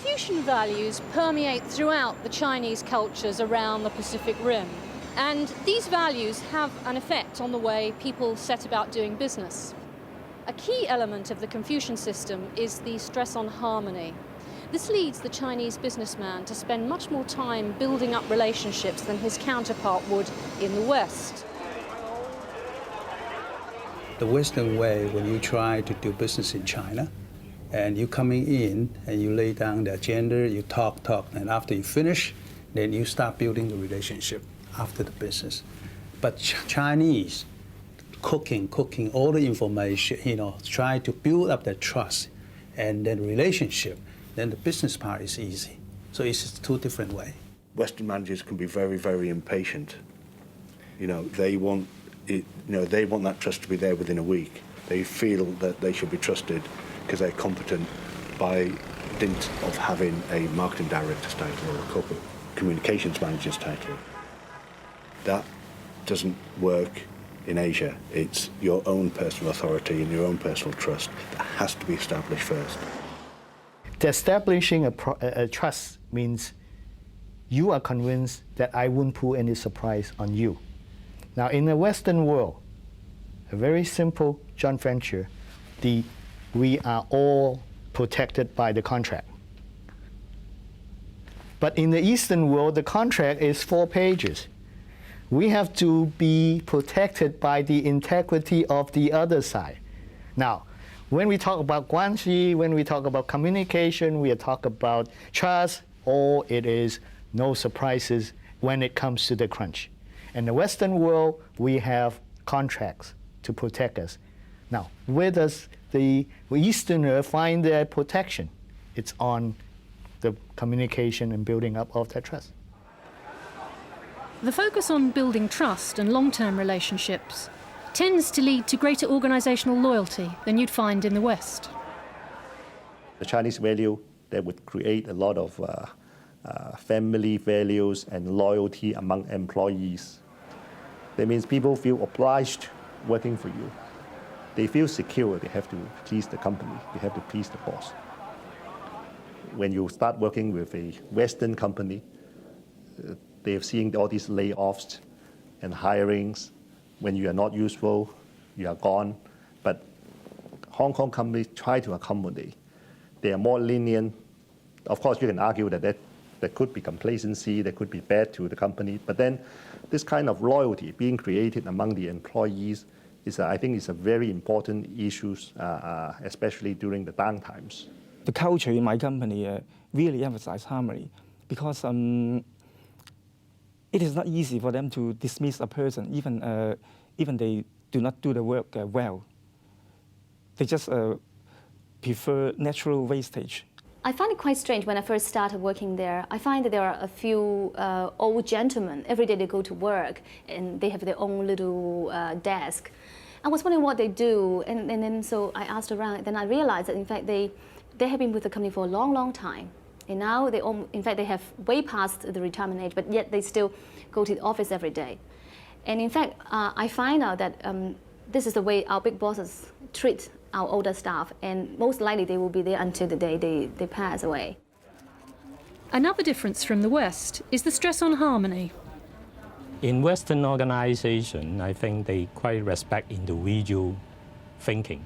Confucian values permeate throughout the Chinese cultures around the Pacific Rim. And these values have an effect on the way people set about doing business. A key element of the Confucian system is the stress on harmony. This leads the Chinese businessman to spend much more time building up relationships than his counterpart would in the West. The Western way, when you try to do business in China, and you coming in and you lay down the agenda, you talk, and after you finish, then you start building the relationship after the business. But Chinese, cooking all the information, try to build up that trust and then relationship, then the business part is easy. So it's two different ways. Western managers can be very, very impatient. They want they want that trust to be there within a week. They feel that they should be trusted because they're competent by dint of having a marketing director's title or a corporate communications manager's title. That doesn't work in Asia. It's your own personal authority and your own personal trust that has to be established first. Establishing a trust means you are convinced that I won't put any surprise on you. Now, in the Western world, a very simple joint venture, we are all protected by the contract. But in the Eastern world, the contract is 4 pages. We have to be protected by the integrity of the other side. Now, when we talk about guanxi, when we talk about communication, we talk about trust, or it is no surprises when it comes to the crunch. In the Western world, we have contracts to protect us. Now, where does the Easterner find their protection? It's on the communication and building up of that trust. The focus on building trust and long-term relationships tends to lead to greater organizational loyalty than you'd find in the West. The Chinese value that would create a lot of family values and loyalty among employees. That means people feel obliged working for you. They feel secure. They have to please the company. They have to please the boss. When you start working with a Western company, they have seen all these layoffs and hirings. When you are not useful, you are gone. But Hong Kong companies try to accommodate. They are more lenient. Of course, you can argue that there could be complacency, that could be bad to the company. But then this kind of loyalty being created among the employees I think is a very important issue, especially during the down times. The culture in my company really emphasizes harmony because it is not easy for them to dismiss a person, even they do not do the work well. They just prefer natural wastage. I find it quite strange when I first started working there. I find that there are a few old gentlemen. Every day they go to work and they have their own little desk. I was wondering what they do, and then so I asked around. Then I realized that in fact they have been with the company for a long, long time. And now in fact they have way past the retirement age, but yet they still go to the office every day. And in fact, I find out that this is the way our big bosses treat our older staff, and most likely they will be there until the day they pass away. Another difference from the West is the stress on harmony. In Western organization, I think they quite respect individual thinking.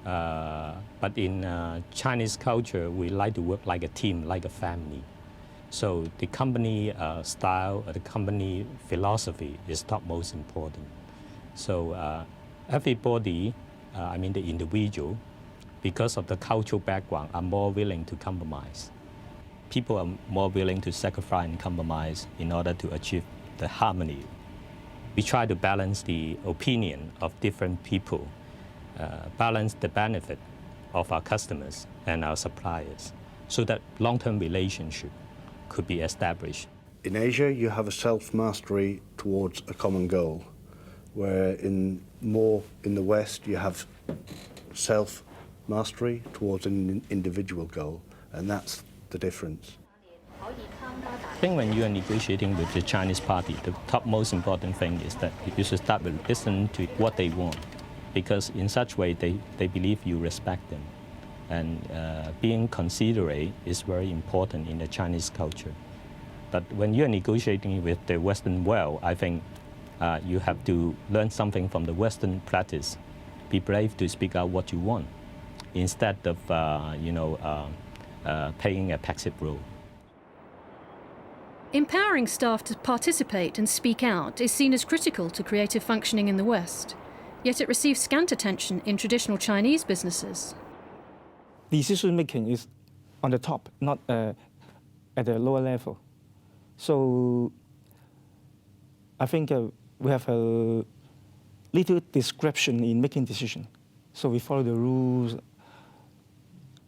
But in Chinese culture, we like to work like a team, like a family. So the company style, the company philosophy is top most important. So everybody, I mean the individual, because of the cultural background, are more willing to compromise. People are more willing to sacrifice and compromise in order to achieve the harmony. We try to balance the opinion of different people, balance the benefit of our customers and our suppliers, so that long-term relationship could be established. In Asia, you have a self-mastery towards a common goal, where in the West, you have self-mastery towards an individual goal, and that's the difference. I think when you are negotiating with the Chinese party, the top most important thing is that you should start with listening to what they want, because in such way they believe you respect them. And being considerate is very important in the Chinese culture. But when you're negotiating with the Western world, I think you have to learn something from the Western practice. Be brave to speak out what you want, instead of playing a passive role. Empowering staff to participate and speak out is seen as critical to creative functioning in the West, yet it receives scant attention in traditional Chinese businesses. Decision making is on the top, not at the lower level. So I think we have a little discretion in making decisions. So we follow the rules,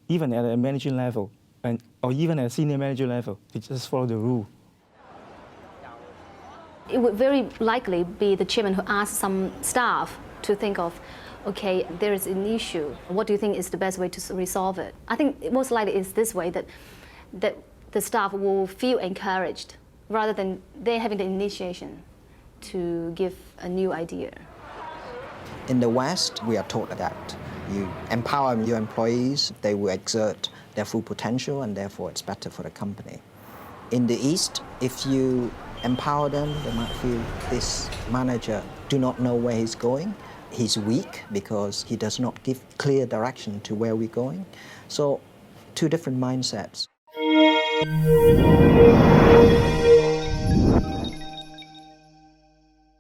even at a managing level, or even at a senior manager level, we just follow the rule. It would very likely be the chairman who asks some staff to think of, okay, there is an issue. What do you think is the best way to resolve it? I think most likely it's this way that the staff will feel encouraged rather than they having the initiation to give a new idea. In the West, we are taught that you empower your employees, they will exert their full potential, and therefore it's better for the company. In the East, if you empower them, they might feel this manager do not know where he's going. He's weak because he does not give clear direction to where we're going. So, two different mindsets.